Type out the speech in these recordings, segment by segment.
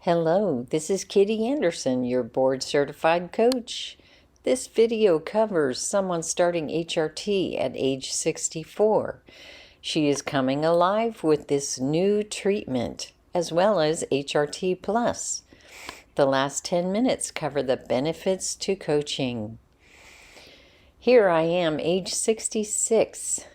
Hello, this is Kitty Anderson, your board certified coach. This video covers someone starting HRT at age 64. She is coming alive with this new treatment, as well as HRT Plus. The last 10 minutes cover the benefits to coaching. Here I am, age 66.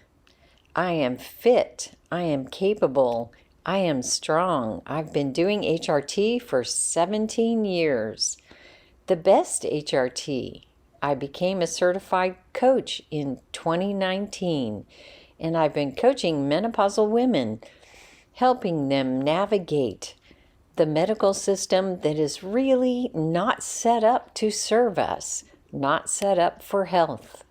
I am fit. I am capable. I am strong. I've been doing HRT for 17 years. The best HRT. I became a certified coach in 2019, and I've been coaching menopausal women, helping them navigate the medical system that is really not set up to serve us, not set up for health.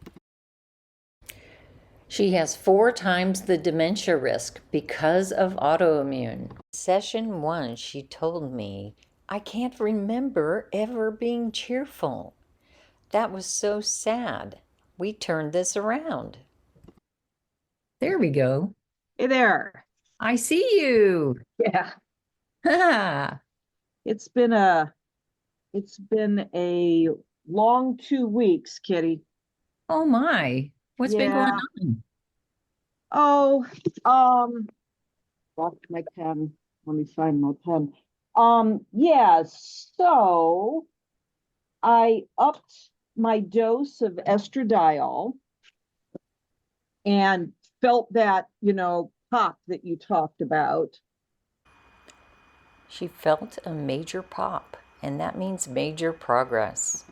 She has 4 times the dementia risk because of autoimmune. Session 1, she told me, I can't remember ever being cheerful. That was so sad. We turned this around. There we go. Hey there. I see you. Yeah. Ha! It's been a long 2 weeks, Kitty. Oh my. What's been going Yeah. on? Oh, lost my pen. Let me find my pen. Yeah, so I upped my dose of estradiol and felt that, pop that you talked about. She felt a major pop, and that means major progress.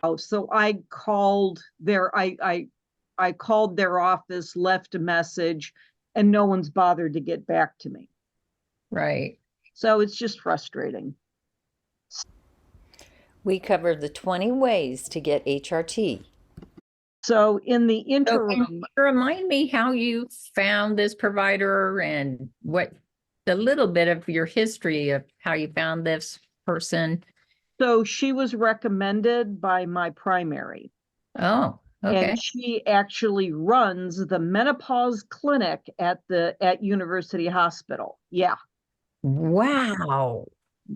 Oh, so I called I called their office, left a message, and no one's bothered to get back to me. Right. So it's just frustrating. We covered the 20 ways to get HRT. So in the So interim, can you remind me how you found this provider and what the little bit of your history of how you found this person? so she was recommended by my primary, Oh, okay. and she actually runs the menopause clinic at University Hospital. Yeah, Wow.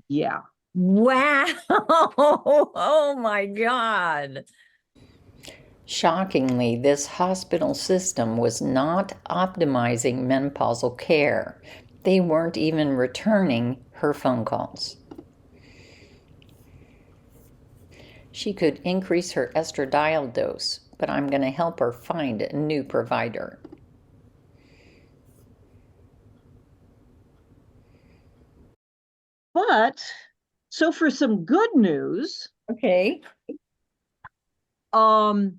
yeah. Wow. Oh my God. Shockingly, this hospital system was not optimizing menopausal care. They weren't even returning her phone calls. She could increase her estradiol dose, but I'm going to help her find a new provider. But so for some good news, Okay. kind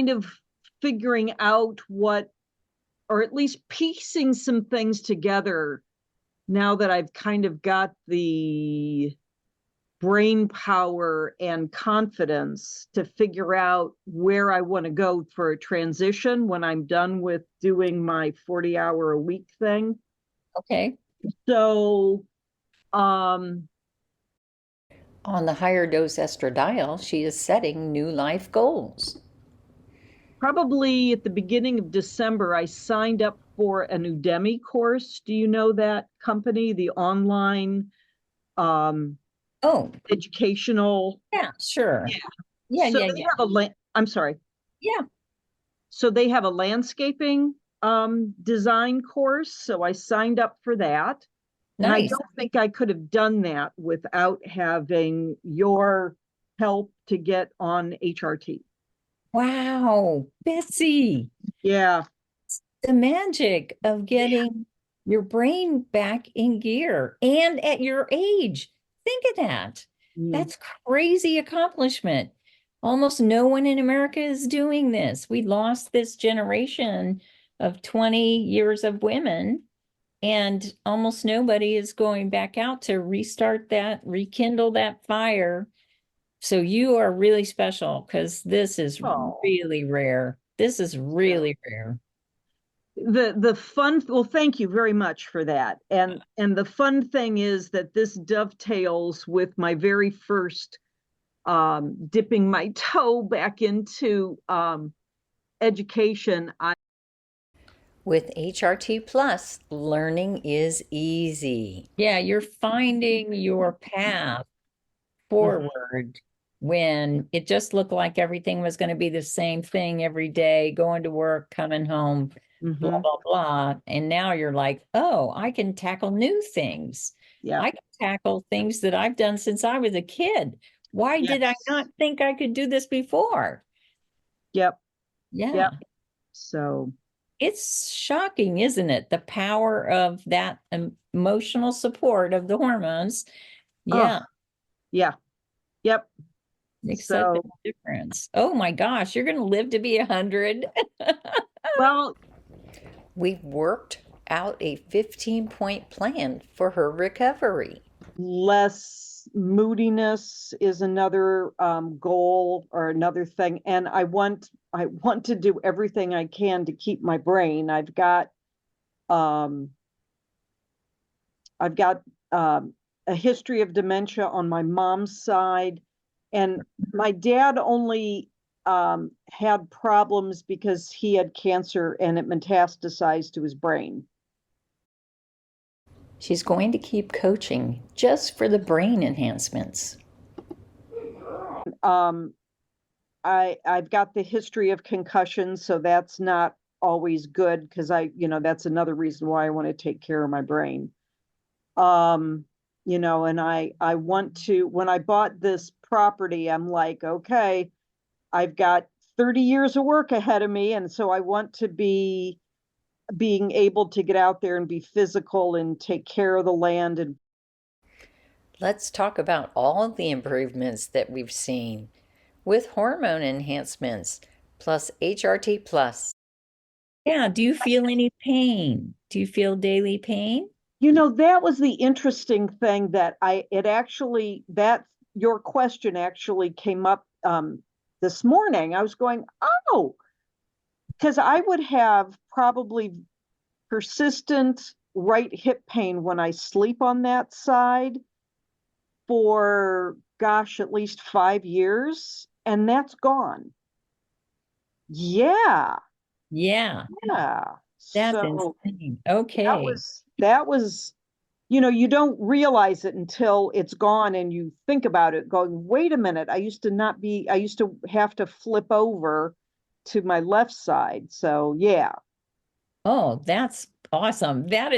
of figuring out or at least piecing some things together now that I've kind of got the brain power and confidence to figure out where I want to go for a transition when I'm done with doing my 40-hour a week thing. Okay. So, um, On the higher dose estradiol, she is setting new life goals. probably at the beginning of December, I signed up for an Udemy course. Do you know that company, the online Oh, educational? yeah, sure. Yeah. Yeah, So yeah, they yeah. have I'm sorry. Yeah. So they have a landscaping design course. So I signed up for that. And I Nice. don't think I could have done that without having your help to get on HRT. Wow, Betsy, Yeah. the magic of getting your brain back in gear and at your age. Think of that. Mm. That's crazy accomplishment. Almost no one in America is doing this. We lost this generation of 20 years of women, and almost nobody is going back out to restart that, rekindle that fire. So you are really special because this is Oh, really rare. This is yeah. really rare. The fun, well, thank you very much for that. And the fun thing is that this dovetails with my very first dipping my toe back into education. With HRT Plus, learning is easy. Yeah, you're finding your path forward when it just looked like everything was going to be the same thing every day, going to work, coming home, blah, Mm-hmm. blah, blah. And now you're like, oh, I can tackle new things. Yeah. I can tackle things that I've done since I was a kid. Why did I not Yes. think I could do this before? Yep. Yeah. Yep. So, It's shocking, isn't it? The power of that emotional support of the hormones. oh, Yeah, yeah. Yep. makes such a So, difference. Oh my gosh, you're going to live to be 100. well, We've worked out a 15-point plan for her recovery. less moodiness is another goal or another thing. And I want to do everything I can to keep my brain. Um, I've got a history of dementia on my mom's side, and my dad only had problems because he had cancer and it metastasized to his brain. She's going to keep coaching just for the brain enhancements. Um, I've got the history of concussions, so that's not always good because that's another reason why I want to take care of my brain. And I want to, when I bought this property, I'm like, okay, I've got 30 years of work ahead of me. And so I want to be being able to get out there and be physical and take care of the land. And Let's talk about all of the improvements that we've seen with hormone enhancements plus HRT plus. Yeah, do you feel any pain? Do you feel daily pain? that was the interesting thing that your question actually came up this morning. I was going, oh, because I would have probably persistent right hip pain when I sleep on that side for, gosh, at least 5 years, and that's gone. Yeah, Yeah, yeah. that's So insane. that Okay. was that was, you don't realize it until it's gone and you think about it going, wait a minute, I used to have to flip over to my left side. So yeah. Oh, that's awesome. That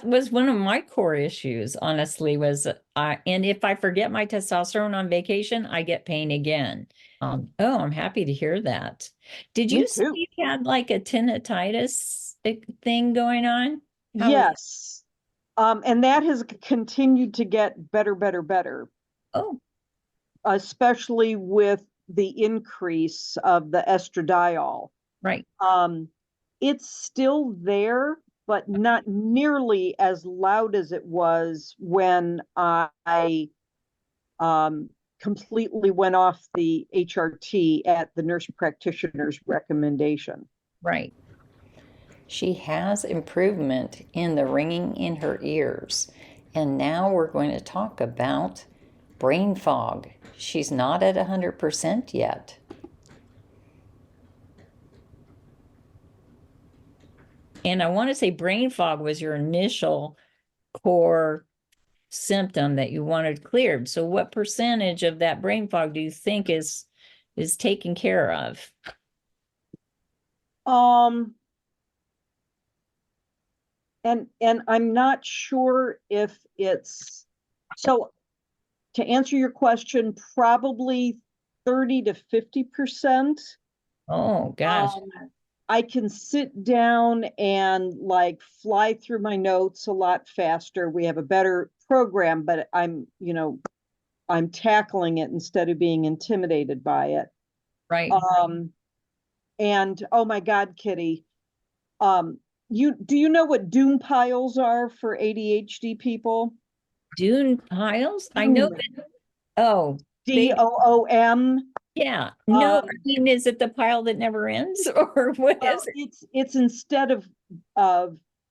was one of my core issues, honestly, was and if I forget my testosterone on vacation, I get pain again. Oh, I'm happy to hear that. Did Me you say too. you had like a tinnitus thing going on? How was Yes. And that has continued to get better, better, better, Oh, especially with the increase of the estradiol. right. Um, it's still there, but not nearly as loud as it was when I completely went off the HRT at the nurse practitioner's recommendation. Right. She has improvement in the ringing in her ears. And now we're going to talk about brain fog. She's not at 100% yet. And I want to say brain fog was your initial core symptom that you wanted cleared. So what percentage of that brain fog do you think is taken care of? Um, and I'm not sure if it's so. To answer your question, probably 30 to 50%. Oh gosh. I can sit down and like fly through my notes a lot faster. We have a better program, but I'm tackling it instead of being intimidated by it. Right. Um, and oh my God, Kitty, do you know what doom piles are for ADHD people? Dune piles? I know Doom, that. Oh, they, DOOM. yeah. No, Um, I mean, is it the pile that never ends or what well, is it? it's instead of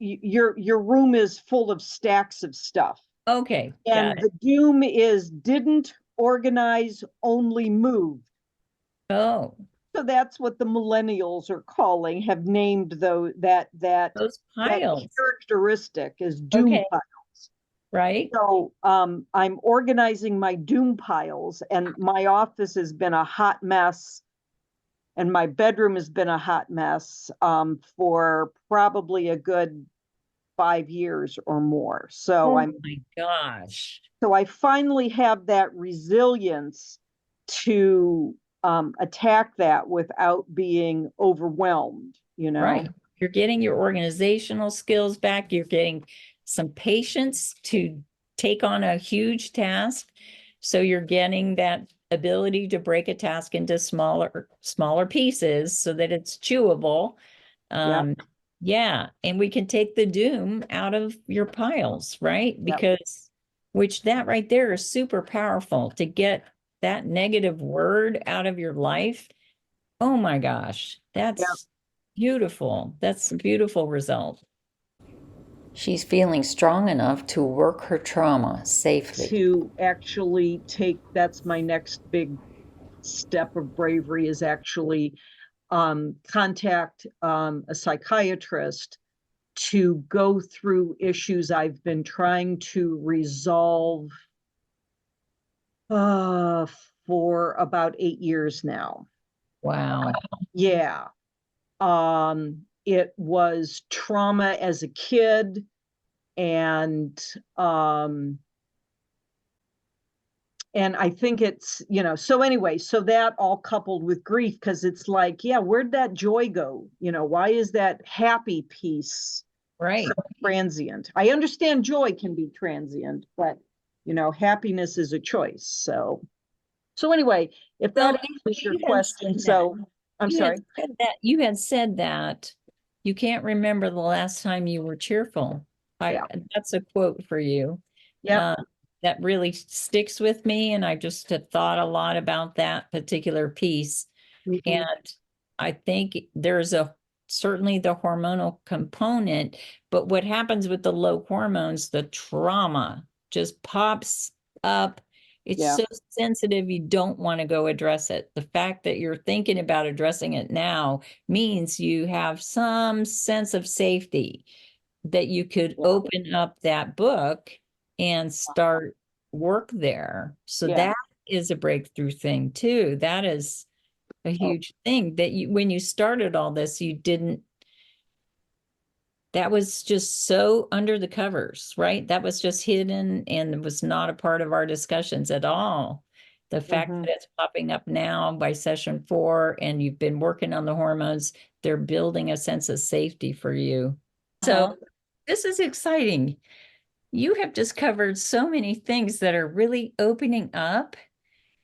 your room is full of stacks of stuff. Okay, got And it. the doom is didn't organize, only moved. Oh, So that's what the millennials are calling, have named though that Those that piles. characteristic is doom Okay. piles. Right? So I'm organizing my doom piles, and my office has been a hot mess, and my bedroom has been a hot mess for probably a good 5 years or more. So Oh my gosh. so I finally have that resilience to attack that without being overwhelmed, you know? Right. You're getting your organizational skills back. You're getting some patience to take on a huge task. So you're getting that ability to break a task into smaller pieces so that it's chewable. Yeah. Yeah. And we can take the doom out of your piles, right? Yep. Because which that right there is super powerful to get that negative word out of your life. Oh my gosh, that's beautiful. That's a beautiful result. She's feeling strong enough to work her trauma safely. To actually take, that's my next big step of bravery, is actually contact a psychiatrist to go through issues I've been trying to resolve for about 8 years now. Wow. Yeah. It was trauma as a kid, and I think it's, so anyway, so that all coupled with grief, because it's like, yeah, where'd that joy go? Why is that happy piece Right. so transient? I understand joy can be transient, but happiness is a choice. So anyway, if Well, that answers your you had question, said so I'm you sorry. had said that you had said that you can't remember the last time you were cheerful. Yeah. That's a quote for you. Yeah. That really sticks with me, and I just have thought a lot about that particular piece. Mm-hmm. And I think there's certainly the hormonal component, but what happens with the low hormones, the trauma just pops up. It's Yeah. so sensitive, you don't want to go address it. The fact that you're thinking about addressing it now means you have some sense of safety that you could Yeah. open up that book and start work there. So Yeah. that is a breakthrough thing too. That is a huge thing that when you started all this, you didn't, that was just so under the covers, right? That was just hidden and was not a part of our discussions at all. The fact Mhm. that it's popping up now by session 4 and you've been working on the hormones, they're building a sense of safety for you. So this is exciting. You have just covered so many things that are really opening up,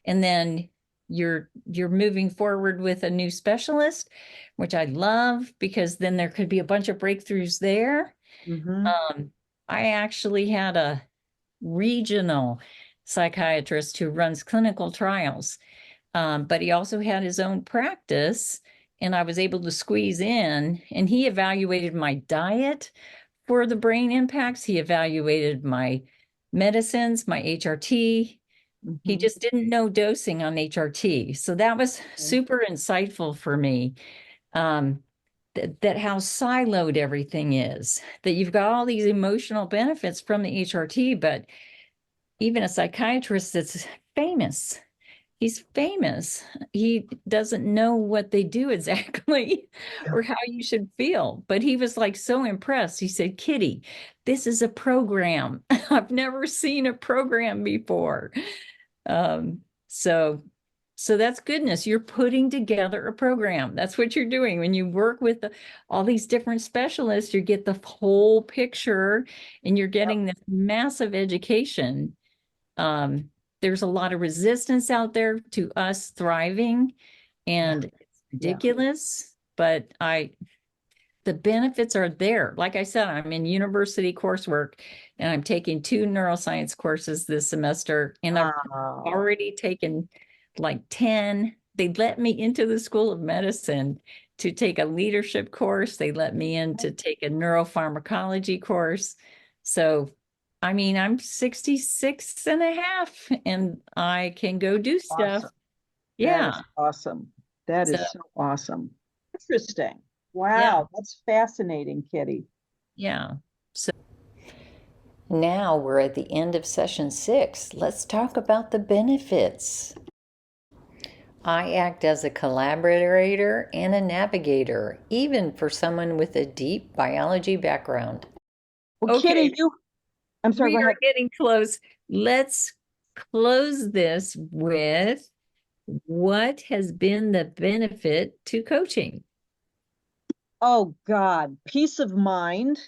and then you're moving forward with a new specialist, which I love because then there could be a bunch of breakthroughs there. Mhm. I actually had a regional psychiatrist who runs clinical trials, but he also had his own practice, and I was able to squeeze in, and he evaluated my diet for the brain impacts. He evaluated my medicines, my HRT. He Mhm. just didn't know dosing on HRT. So that was super insightful for me. That how siloed everything is, that you've got all these emotional benefits from the HRT, but even a psychiatrist that's famous, he's famous. He doesn't know what they do exactly or how you should feel. But he was like so impressed. He said, Kitty, this is a program. I've never seen a program before. Um, so that's goodness. You're putting together a program. That's what you're doing. When you work with all these different specialists, you get the whole picture and you're getting this massive education. There's a lot of resistance out there to us thriving, and it's ridiculous, but the benefits are there. Like I said, I'm in university coursework and I'm taking 2 neuroscience courses this semester, and I've already taken like 10. They let me into the School of Medicine to take a leadership course. They let me in to take a neuropharmacology course. So, I mean, I'm 66 and a half and I can go do stuff. Awesome. That Yeah. is awesome. That So, is so awesome. Interesting. yeah, Wow, that's fascinating, Kitty. yeah. So, Now we're at the end of session 6. Let's talk about the benefits. I act as a collaborator and a navigator, even for someone with a deep biology background. Well, okay, Kitty, I'm sorry, we go are ahead. getting close. Let's close this with what has been the benefit to coaching? Oh God, peace of mind.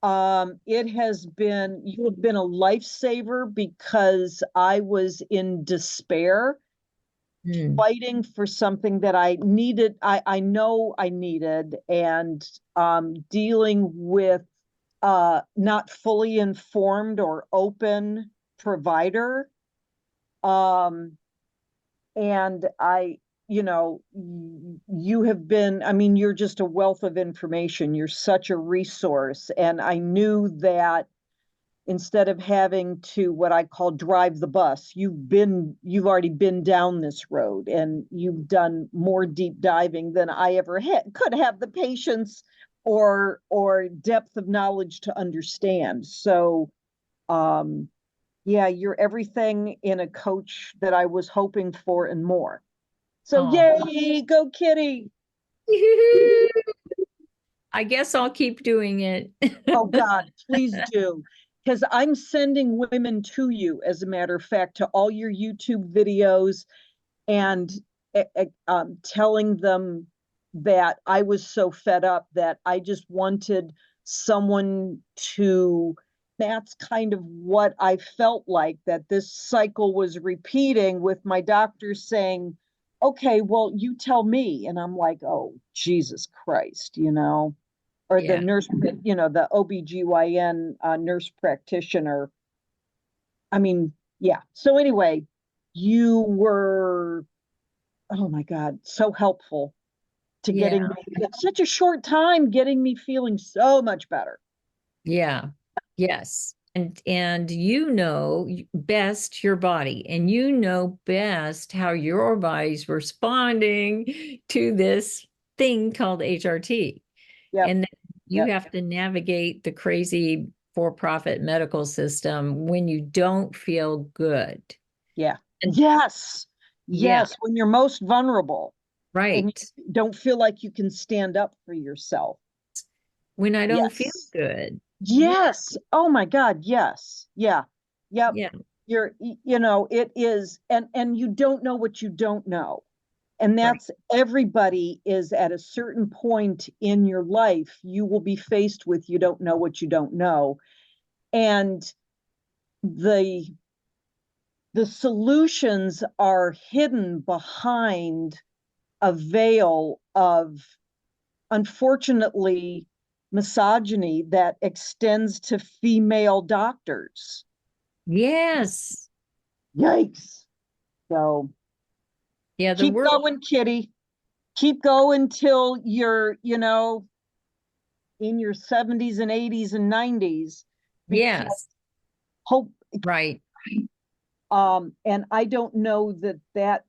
It has been, you have been a lifesaver because I was in despair, Hmm. fighting for something that I needed, I know I needed, and dealing with not fully informed or open provider. Um, and you have been, I mean, you're just a wealth of information. You're such a resource. And I knew that instead of having to what I call drive the bus, you've already been down this road and you've done more deep diving than I ever could have the patience or depth of knowledge to understand. So yeah, you're everything in a coach that I was hoping for and more. So Oh. yay, go Kitty. I guess I'll keep doing it. Oh God, please do. Because I'm sending women to you, as a matter of fact, to all your YouTube videos and telling them that I was so fed up that I just wanted someone to. That's kind of what I felt like, that this cycle was repeating with my doctor saying, okay, well, you tell me. And I'm like, oh, Jesus Christ, or the Yeah. nurse, the OBGYN nurse practitioner. I mean, yeah. So anyway, you were, oh my God, so helpful to Yeah. getting me in such a short time, getting me feeling so much better. Yeah. Yes. And you know best your body, and you know best how your body's responding to this thing called HRT. Yep. And then you Yep. have to navigate the crazy for-profit medical system when you don't feel good. Yeah. And Yes. yeah, Yes. When you're most vulnerable and right. you don't feel like you can stand up for yourself. When I don't feel Yes. good. Yeah. Yes. Oh my God. Yes. Yeah. Yep. Yeah. It is, and you don't know what you don't know. And Right. that's, everybody is at a certain point in your life, you will be faced with, you don't know what you don't know. And the the solutions are hidden behind a veil of, unfortunately, misogyny that extends to female doctors. Yes. Yikes. So Yeah, the keep world. going, Kitty. Keep going till you're, in your 70s and 80s and 90s, because Yes. hope, Right. and I don't know that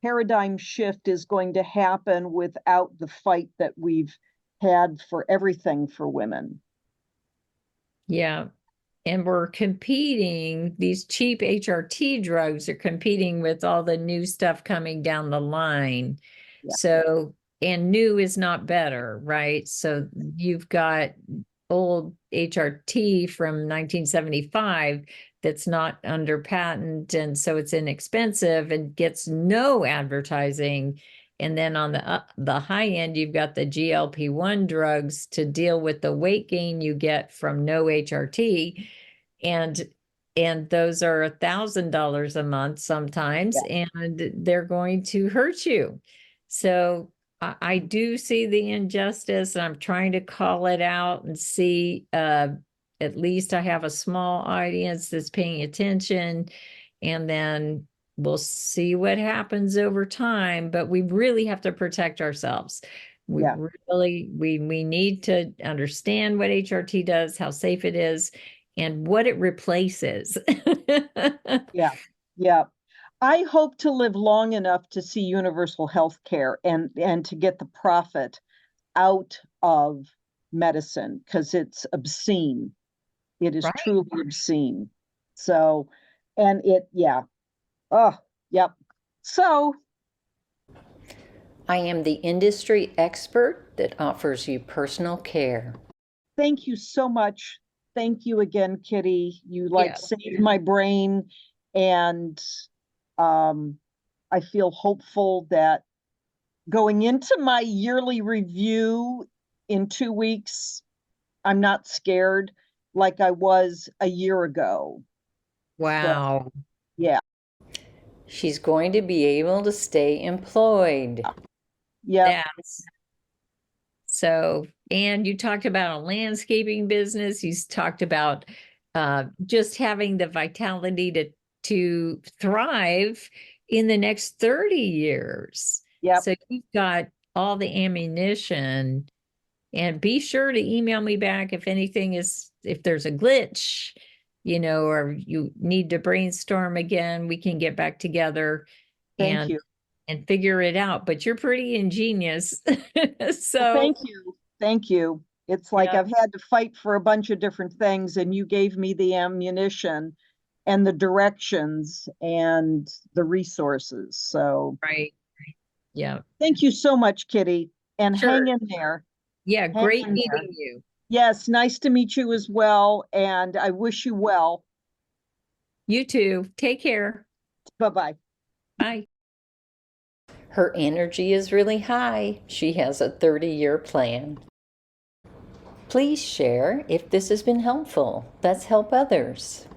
paradigm shift is going to happen without the fight that we've had for everything for women. Yeah. And we're competing, these cheap HRT drugs are competing with all the new stuff coming down the line. Yeah. So, and new is not better, right? So you've got old HRT from 1975 that's not under patent, and so it's inexpensive and gets no advertising. And then on the high end, you've got the GLP-1 drugs to deal with the weight gain you get from no HRT, and those are $1,000 a month sometimes, Yeah. and they're going to hurt you. So I do see the injustice, and I'm trying to call it out and see, at least I have a small audience that's paying attention, and then we'll see what happens over time. But we really have to protect ourselves. We Yeah. really, we need to understand what HRT does, how safe it is, and what it replaces. Yeah. Yeah. I hope to live long enough to see universal health care and to get the profit out of medicine, because it's obscene. It is Right. truly obscene. So, and it, yeah. Oh, yep. So, I am the industry expert that offers you personal care. thank you so much. Thank you again, Kitty. You Yeah. saved my brain, and I feel hopeful that going into my yearly review in 2 weeks, I'm not scared like I was a year ago. Wow. So, yeah. She's going to be able to stay employed. Yep. That's so, and you talked about a landscaping business. You talked about just having the vitality to thrive in the next 30 years. Yep. So you've got all the ammunition, and be sure to email me back if if there's a glitch, or you need to brainstorm again, we can get back together Thank and you. figure it out. But you're pretty ingenious. Well, So thank you. Thank you. It's like yeah, I've had to fight for a bunch of different things, and you gave me the ammunition and the directions and the resources. So right. Yeah, thank you so much, Kitty. And hang sure. in there. Yeah, Hang great in there. meeting you. Yes, nice to meet you as well. And I wish you well. You too. Take care. Bye-bye. Bye. Her energy is really high. She has a 30-year plan. Please share if this has been helpful. Let's help others.